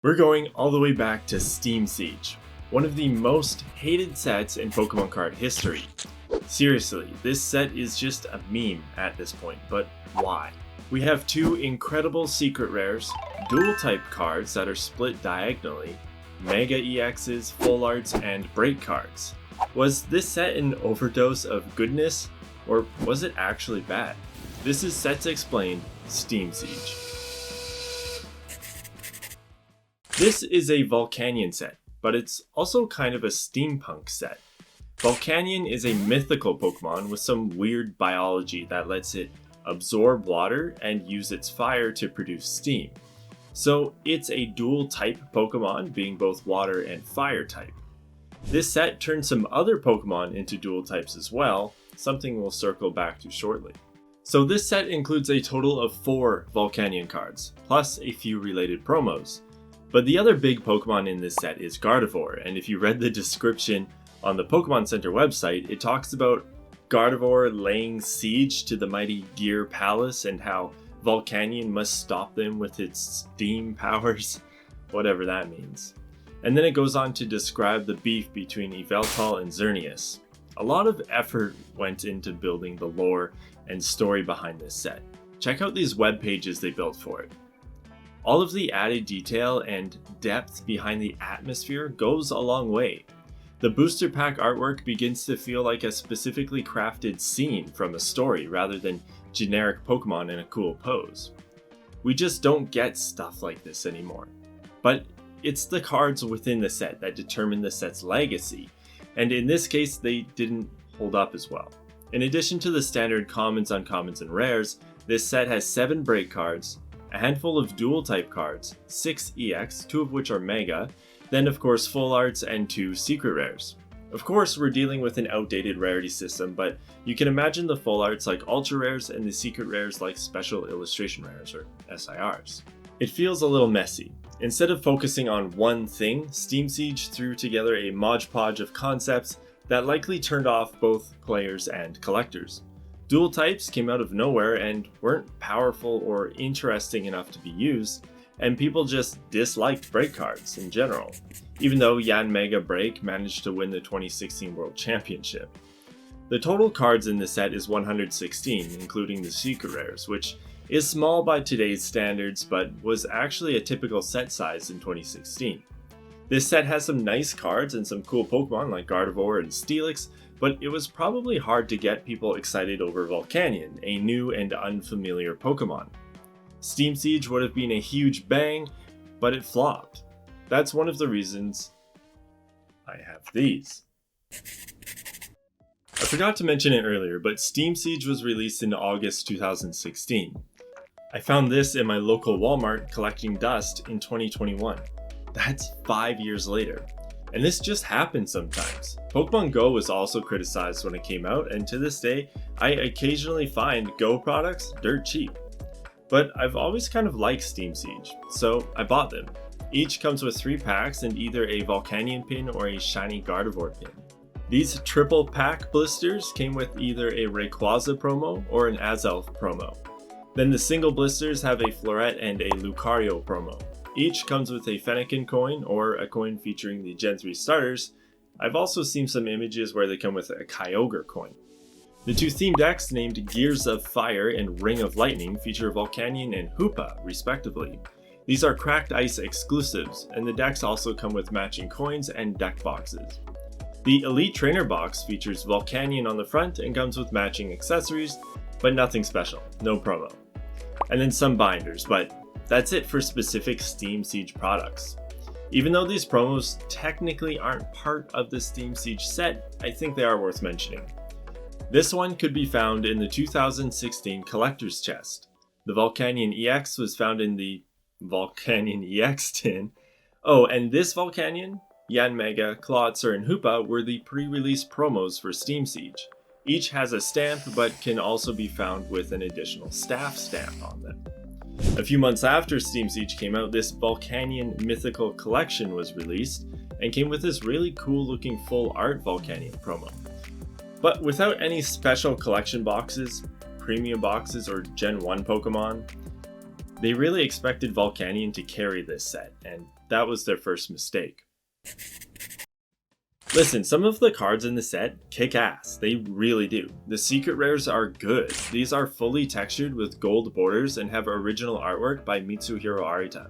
We're going all the way back to Steam Siege, one of the most hated sets in Pokemon card history. Seriously, this set is just a meme at this point, but why? We have two incredible secret rares, dual type cards that are split diagonally, Mega EXs, full arts, and break cards. Was this set an overdose of goodness, or was it actually bad? This is Sets Explained, Steam Siege. This is a Volcanion set, but it's also kind of a steampunk set. Volcanion is a mythical Pokemon with some weird biology that lets it absorb water and use its fire to produce steam. So it's a dual type Pokemon, being both water and fire type. This set turns some other Pokemon into dual types as well, something we'll circle back to shortly. So this set includes a total of 4 Volcanion cards, plus a few related promos. But the other big Pokemon in this set is Gardevoir, and if you read the description on the Pokemon Center website, it talks about Gardevoir laying siege to the mighty Gear Palace and how Volcanion must stop them with its steam powers, whatever that means. And then it goes on to describe the beef between Yveltal and Xerneas. A lot of effort went into building the lore and story behind this set. Check out these web pages they built for it. All of the added detail and depth behind the atmosphere goes a long way. The booster pack artwork begins to feel like a specifically crafted scene from a story rather than generic Pokemon in a cool pose. We just don't get stuff like this anymore. But it's the cards within the set that determine the set's legacy, and in this case they didn't hold up as well. In addition to the standard commons, uncommons, and rares, this set has 7 break cards, a handful of dual type cards, 6 EX, 2 of which are Mega, then of course full arts and 2 secret rares. Of course we're dealing with an outdated rarity system, but you can imagine the full arts like ultra rares and the secret rares like special illustration rares or SIRs. It feels a little messy. Instead of focusing on one thing, Steam Siege threw together a modge-podge of concepts that likely turned off both players and collectors. Dual types came out of nowhere and weren't powerful or interesting enough to be used, and people just disliked break cards in general, even though Yanmega Break managed to win the 2016 World Championship. The total cards in the set is 116, including the secret rares, which is small by today's standards, but was actually a typical set size in 2016. This set has some nice cards and some cool Pokemon like Gardevoir and Steelix, but it was probably hard to get people excited over Volcanion, a new and unfamiliar Pokemon. Steam Siege would have been a huge bang, but it flopped. That's one of the reasons I have these. I forgot to mention it earlier, but Steam Siege was released in August 2016. I found this in my local Walmart collecting dust in 2021. That's 5 years later. And this just happens sometimes. Pokemon Go was also criticized when it came out, and to this day, I occasionally find Go products dirt cheap. But I've always kind of liked Steam Siege, so I bought them. Each comes with 3 packs and either a Volcanion pin or a shiny Gardevoir pin. These triple pack blisters came with either a Rayquaza promo or an Azelf promo. Then the single blisters have a Floret and a Lucario promo. Each comes with a Fennekin coin or a coin featuring the Gen 3 starters. I've also seen some images where they come with a Kyogre coin. The 2 theme decks named Gears of Fire and Ring of Lightning feature Volcanion and Hoopa, respectively. These are Cracked Ice exclusives, and the decks also come with matching coins and deck boxes. The Elite Trainer box features Volcanion on the front and comes with matching accessories, but nothing special, no promo. And then some binders, but that's it for specific Steam Siege products. Even though these promos technically aren't part of the Steam Siege set, I think they are worth mentioning. This one could be found in the 2016 Collector's Chest. The Volcanion EX was found in the Volcanion EX tin. Oh, and this Volcanion, Yanmega, Clawitzer, and Hoopa were the pre-release promos for Steam Siege. Each has a stamp, but can also be found with an additional staff stamp on them. A few months after Steam Siege came out, this Volcanion Mythical Collection was released and came with this really cool looking full art Volcanion promo. But without any special collection boxes, premium boxes, or Gen 1 Pokemon, they really expected Volcanion to carry this set, and that was their first mistake. Listen, some of the cards in the set kick ass. They really do. The secret rares are good. These are fully textured with gold borders and have original artwork by Mitsuhiro Arita.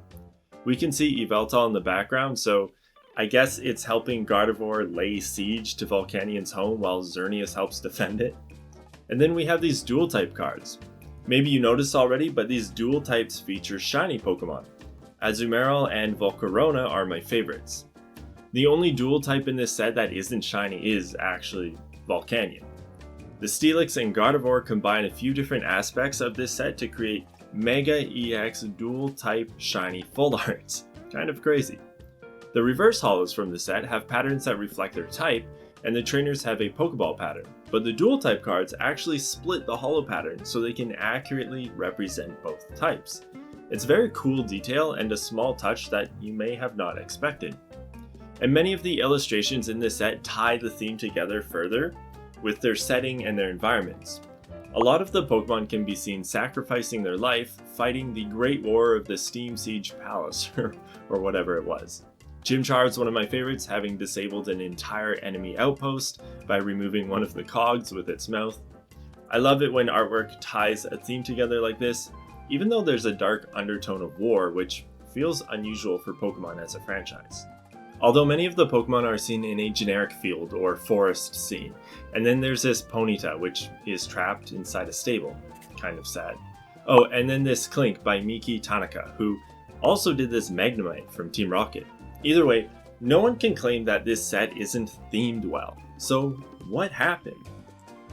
We can see Yveltal in the background, so I guess it's helping Gardevoir lay siege to Volcanions' home while Xerneas helps defend it. And then we have these dual type cards. Maybe you noticed already, but these dual types feature shiny Pokemon. Azumarill and Volcarona are my favorites. The only dual type in this set that isn't shiny is actually Volcanion. The Steelix and Gardevoir combine a few different aspects of this set to create Mega EX dual type shiny full arts. Kind of crazy. The reverse holos from the set have patterns that reflect their type, and the trainers have a Pokeball pattern, but the dual type cards actually split the holo pattern so they can accurately represent both types. It's a very cool detail and a small touch that you may have not expected. And many of the illustrations in this set tie the theme together further with their setting and their environments. A lot of the Pokemon can be seen sacrificing their life fighting the Great War of the Steam Siege Palace, or whatever it was. Chimchar is one of my favorites, having disabled an entire enemy outpost by removing one of the cogs with its mouth. I love it when artwork ties a theme together like this, even though there's a dark undertone of war, which feels unusual for Pokemon as a franchise. Although many of the Pokemon are seen in a generic field or forest scene, and then there's this Ponyta, which is trapped inside a stable. Kind of sad. Oh, and then this Klink by Miki Tanaka, who also did this Magnemite from Team Rocket. Either way, no one can claim that this set isn't themed well. So what happened?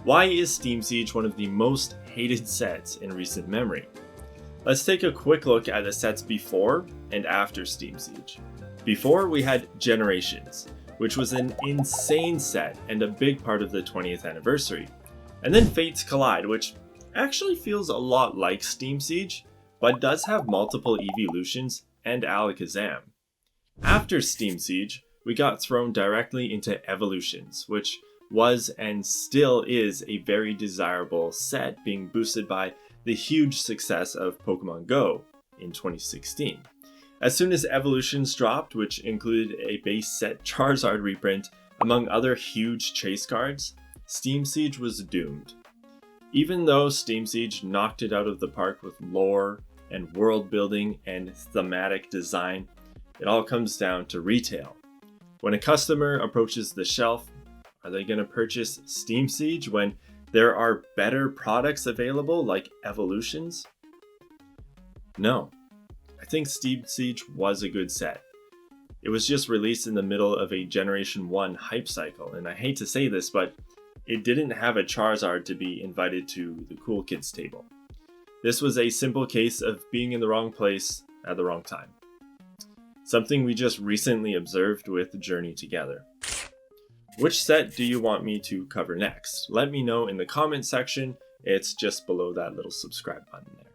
Why is Steam Siege one of the most hated sets in recent memory? Let's take a quick look at the sets before and after Steam Siege. Before, we had Generations, which was an insane set and a big part of the 20th anniversary. And then Fates Collide, which actually feels a lot like Steam Siege, but does have multiple evolutions and Alakazam. After Steam Siege, we got thrown directly into Evolutions, which was and still is a very desirable set, being boosted by the huge success of Pokemon Go in 2016. As soon as Evolutions dropped, which included a base set Charizard reprint, among other huge chase cards, Steam Siege was doomed. Even though Steam Siege knocked it out of the park with lore and world building and thematic design, it all comes down to retail. When a customer approaches the shelf, are they going to purchase Steam Siege when there are better products available like Evolutions? No. I think Steam Siege was a good set. It was just released in the middle of a Generation 1 hype cycle, and I hate to say this, but it didn't have a Charizard to be invited to the cool kids table. This was a simple case of being in the wrong place at the wrong time. Something we just recently observed with Journey Together. Which set do you want me to cover next? Let me know in the comment section. It's just below that little subscribe button there.